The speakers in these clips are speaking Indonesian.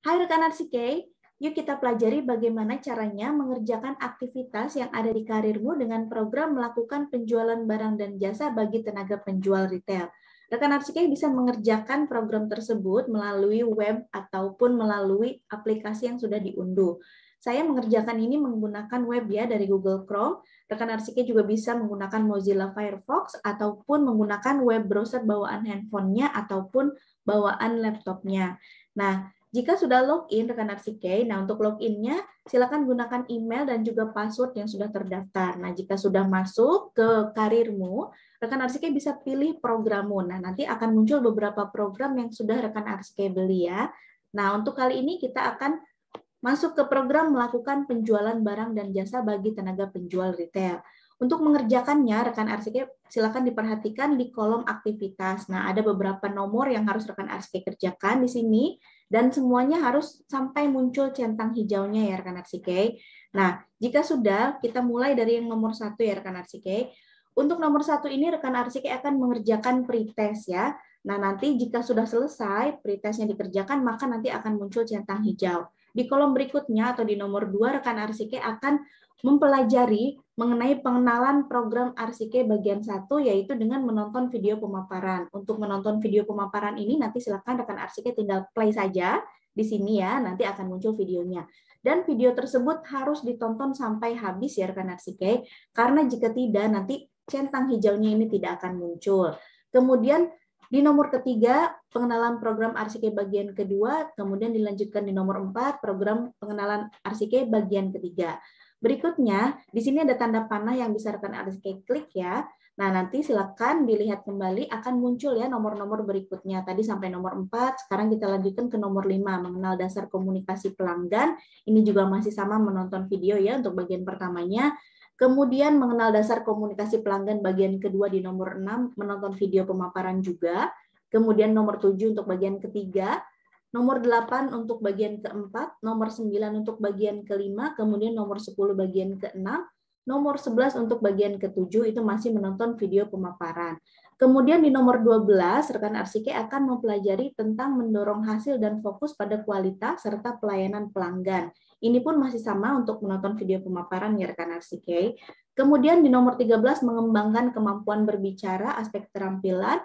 Hai rekan RCK, yuk kita pelajari bagaimana caranya mengerjakan aktivitas yang ada di karirmu dengan program melakukan penjualan barang dan jasa bagi tenaga penjual retail. Rekan RCK bisa mengerjakan program tersebut melalui web ataupun melalui aplikasi yang sudah diunduh. Saya mengerjakan ini menggunakan web ya dari Google Chrome. Rekan RCK juga bisa menggunakan Mozilla Firefox ataupun menggunakan web browser bawaan handphonenya ataupun bawaan laptopnya. Nah, jika sudah login rekan RCK, nah untuk loginnya silakan gunakan email dan juga password yang sudah terdaftar. Nah jika sudah masuk ke karirmu, rekan RCK bisa pilih programmu. Nah nanti akan muncul beberapa program yang sudah rekan RCK beli ya. Nah untuk kali ini kita akan masuk ke program melakukan penjualan barang dan jasa bagi tenaga penjual retail. Untuk mengerjakannya, rekan RCK silakan diperhatikan di kolom aktivitas. Nah, ada beberapa nomor yang harus rekan RCK kerjakan di sini, dan semuanya harus sampai muncul centang hijaunya ya rekan RCK. Nah, jika sudah, kita mulai dari yang nomor 1 ya rekan RCK. Untuk nomor 1 ini, rekan RCK akan mengerjakan pretest ya. Nah, nanti jika sudah selesai, pretestnya dikerjakan, maka nanti akan muncul centang hijau. Di kolom berikutnya atau di nomor 2, rekan RCK akan mempelajari mengenai pengenalan program RCK bagian 1, yaitu dengan menonton video pemaparan. Untuk menonton video pemaparan ini, nanti silakan rekan RCK tinggal play saja di sini ya, nanti akan muncul videonya. Dan video tersebut harus ditonton sampai habis ya rekan RCK, karena jika tidak, nanti centang hijaunya ini tidak akan muncul. Kemudian di nomor ketiga, pengenalan program RCK bagian kedua, kemudian dilanjutkan di nomor 4, program pengenalan RCK bagian ketiga. Berikutnya, di sini ada tanda panah yang bisa rekan RCK klik ya. Nah, nanti silakan dilihat kembali, akan muncul ya nomor-nomor berikutnya. Tadi sampai nomor 4, sekarang kita lanjutkan ke nomor 5, mengenal dasar komunikasi pelanggan. Ini juga masih sama menonton video ya untuk bagian pertamanya. Kemudian mengenal dasar komunikasi pelanggan bagian kedua di nomor 6, menonton video pemaparan juga. Kemudian nomor 7 untuk bagian ketiga. Nomor 8 untuk bagian keempat, nomor 9 untuk bagian kelima, kemudian nomor 10 bagian keenam, nomor 11 untuk bagian ketujuh itu masih menonton video pemaparan. Kemudian di nomor 12, rekan RCK akan mempelajari tentang mendorong hasil dan fokus pada kualitas serta pelayanan pelanggan. Ini pun masih sama untuk menonton video pemaparan ya rekan RCK. Kemudian di nomor 13 mengembangkan kemampuan berbicara, aspek keterampilan.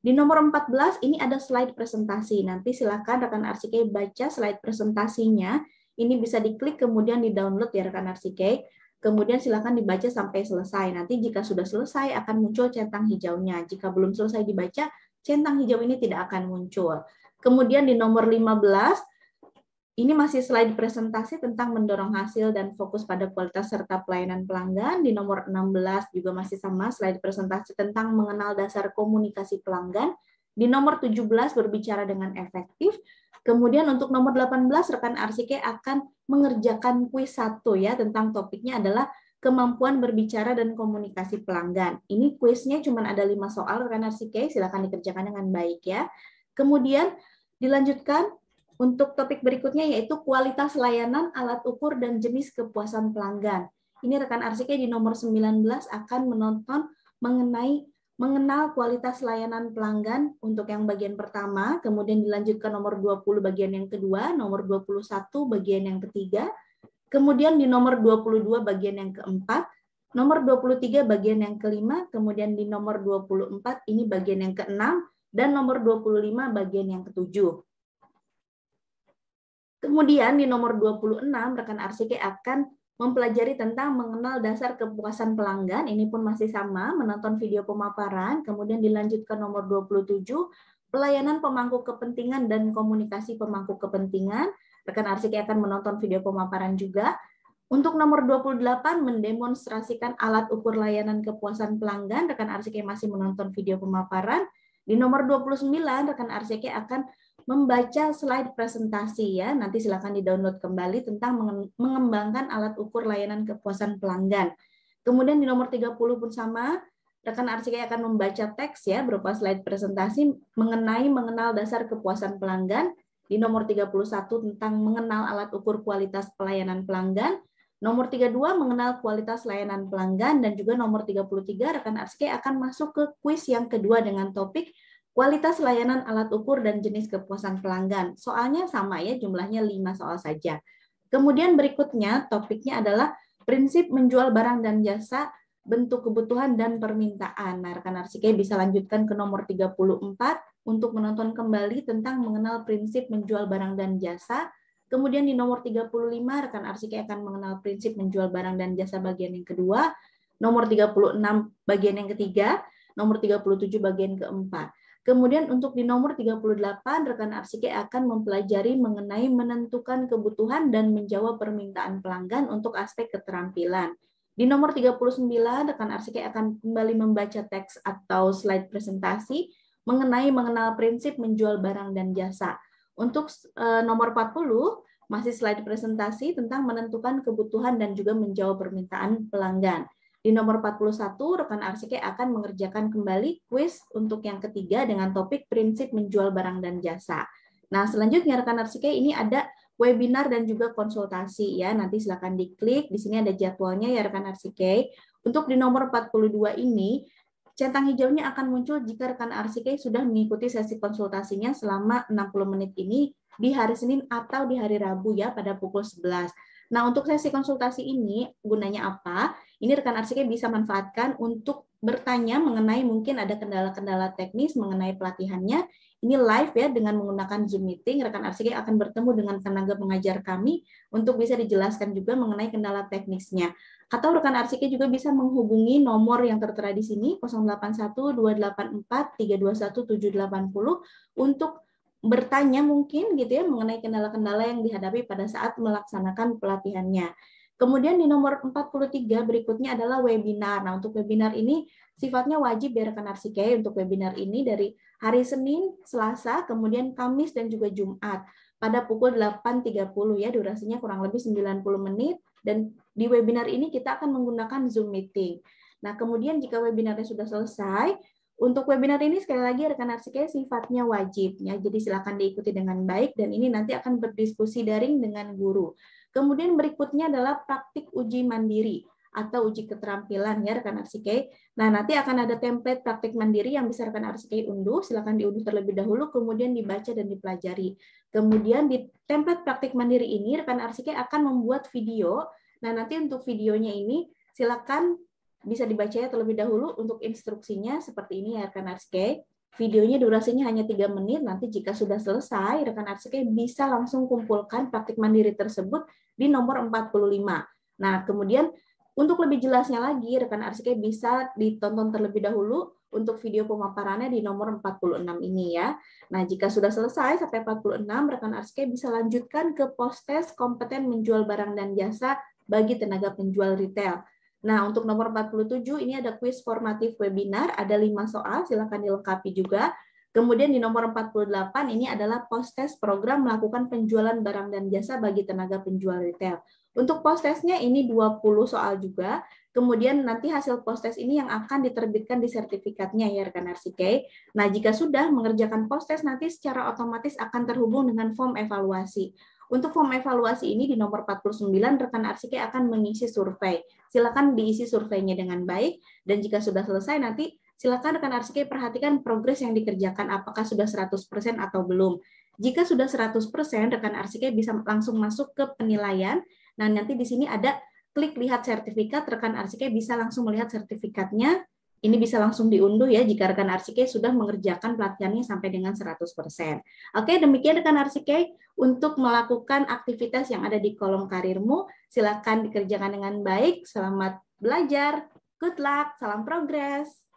Di nomor 14 ini ada slide presentasi. Nanti silakan rekan RCK baca slide presentasinya. Ini bisa diklik kemudian di-download ya rekan RCK. Kemudian silakan dibaca sampai selesai. Nanti jika sudah selesai akan muncul centang hijaunya. Jika belum selesai dibaca, centang hijau ini tidak akan muncul. Kemudian di nomor 15 ini masih slide presentasi tentang mendorong hasil dan fokus pada kualitas serta pelayanan pelanggan. Di nomor 16 juga masih sama slide presentasi tentang mengenal dasar komunikasi pelanggan. Di nomor 17 berbicara dengan efektif. Kemudian untuk nomor 18 rekan RCK akan mengerjakan kuis 1 ya tentang topiknya adalah kemampuan berbicara dan komunikasi pelanggan. Ini kuisnya cuma ada 5 soal rekan RCK, silakan dikerjakan dengan baik ya. Kemudian dilanjutkan untuk topik berikutnya yaitu kualitas layanan, alat ukur, dan jenis kepuasan pelanggan. Ini rekan RCK di nomor 19 akan menonton mengenal kualitas layanan pelanggan untuk yang bagian pertama, kemudian dilanjutkan nomor 20 bagian yang kedua, nomor 21 bagian yang ketiga, kemudian di nomor 22 bagian yang keempat, nomor 23 bagian yang kelima, kemudian di nomor 24 ini bagian yang keenam, dan nomor 25 bagian yang ketujuh. Kemudian di nomor 26, rekan RCK akan mempelajari tentang mengenal dasar kepuasan pelanggan. Ini pun masih sama, menonton video pemaparan. Kemudian dilanjutkan nomor 27, pelayanan pemangku kepentingan dan komunikasi pemangku kepentingan. Rekan RCK akan menonton video pemaparan juga. Untuk nomor 28, mendemonstrasikan alat ukur layanan kepuasan pelanggan. Rekan RCK masih menonton video pemaparan. Di nomor 29, rekan RCK akan membaca slide presentasi ya. Nanti silakan di-download kembali tentang mengembangkan alat ukur layanan kepuasan pelanggan. Kemudian di nomor 30 pun sama, rekan RCK akan membaca teks ya berupa slide presentasi mengenal dasar kepuasan pelanggan. Di nomor 31 tentang mengenal alat ukur kualitas pelayanan pelanggan. Nomor 32 mengenal kualitas layanan pelanggan, dan juga nomor 33 rekan RCK akan masuk ke kuis yang kedua dengan topik Kualitas layanan alat ukur dan jenis kepuasan pelanggan. Soalnya sama ya, jumlahnya 5 soal saja. Kemudian berikutnya topiknya adalah prinsip menjual barang dan jasa, bentuk kebutuhan dan permintaan. Nah, rekan Arsike bisa lanjutkan ke nomor 34 untuk menonton kembali tentang mengenal prinsip menjual barang dan jasa. Kemudian di nomor 35 rekan Arsike akan mengenal prinsip menjual barang dan jasa bagian yang kedua, nomor 36 bagian yang ketiga, nomor 37 bagian keempat. Kemudian untuk di nomor 38, rekan Arsike akan mempelajari mengenai menentukan kebutuhan dan menjawab permintaan pelanggan untuk aspek keterampilan. Di nomor 39, rekan Arsike akan kembali membaca teks atau slide presentasi mengenai mengenal prinsip menjual barang dan jasa. Untuk nomor 40, masih slide presentasi tentang menentukan kebutuhan dan juga menjawab permintaan pelanggan. Di nomor 41, rekan Arsike akan mengerjakan kembali kuis untuk yang ketiga dengan topik prinsip menjual barang dan jasa. Nah, selanjutnya rekan Arsike ini ada webinar dan juga konsultasi ya. Nanti silakan diklik, di sini ada jadwalnya ya rekan Arsike. Untuk di nomor 42 ini, centang hijaunya akan muncul jika rekan Arsike sudah mengikuti sesi konsultasinya selama 60 menit ini di hari Senin atau di hari Rabu ya pada pukul 11. Nah, untuk sesi konsultasi ini gunanya apa? Ini rekan Arsike bisa manfaatkan untuk bertanya mengenai mungkin ada kendala-kendala teknis mengenai pelatihannya. Ini live ya dengan menggunakan Zoom meeting. Rekan Arsike akan bertemu dengan tenaga pengajar kami untuk bisa dijelaskan juga mengenai kendala teknisnya. Atau rekan Arsike juga bisa menghubungi nomor yang tertera di sini 081 284 321 780 untuk bertanya mungkin gitu ya mengenai kendala-kendala yang dihadapi pada saat melaksanakan pelatihannya. Kemudian di nomor 43 berikutnya adalah webinar. Nah, untuk webinar ini sifatnya wajib ya rekan Arsike untuk webinar ini dari hari Senin, Selasa, kemudian Kamis dan juga Jumat pada pukul 8.30 ya, durasinya kurang lebih 90 menit dan di webinar ini kita akan menggunakan Zoom meeting. Nah, kemudian jika webinarnya sudah selesai, untuk webinar ini sekali lagi rekan Arsike sifatnya wajib ya, jadi silakan diikuti dengan baik dan ini nanti akan berdiskusi daring dengan guru. Kemudian berikutnya adalah praktik uji mandiri atau uji keterampilan ya rekan Arsike. Nah, nanti akan ada template praktik mandiri yang bisa rekan Arsike unduh, silakan diunduh terlebih dahulu kemudian dibaca dan dipelajari. Kemudian di template praktik mandiri ini rekan Arsike akan membuat video. Nah, nanti untuk videonya ini silakan bisa dibaca ya terlebih dahulu untuk instruksinya seperti ini ya rekan Arsike. Videonya durasinya hanya 3 menit, nanti jika sudah selesai, rekan Arsike bisa langsung kumpulkan praktik mandiri tersebut di nomor 45. Nah, kemudian untuk lebih jelasnya lagi, rekan Arsike bisa ditonton terlebih dahulu untuk video pemaparannya di nomor 46 ini ya. Nah, jika sudah selesai sampai 46, rekan Arsike bisa lanjutkan ke post-test kompeten menjual barang dan jasa bagi tenaga penjual retail. Nah, untuk nomor 47 ini ada kuis formatif webinar, ada 5 soal, silakan dilengkapi juga. Kemudian di nomor 48 ini adalah post-test program melakukan penjualan barang dan jasa bagi tenaga penjual retail. Untuk post-testnya ini 20 soal juga, kemudian nanti hasil post-test ini yang akan diterbitkan di sertifikatnya ya rekan Arsike. Nah, jika sudah mengerjakan post-test nanti secara otomatis akan terhubung dengan form evaluasi. Untuk form evaluasi ini di nomor 49 rekan Arsike akan mengisi survei. Silakan diisi surveinya dengan baik dan jika sudah selesai nanti silakan rekan Arsike perhatikan progres yang dikerjakan apakah sudah 100% atau belum. Jika sudah 100%, rekan Arsike bisa langsung masuk ke penilaian. Nah, nanti di sini ada klik lihat sertifikat, rekan Arsike bisa langsung melihat sertifikatnya. Ini bisa langsung diunduh ya jika rekan Arsike sudah mengerjakan pelatihannya sampai dengan 100%. Oke, demikian rekan Arsike untuk melakukan aktivitas yang ada di kolom karirmu. Silakan dikerjakan dengan baik. Selamat belajar. Good luck. Salam progres.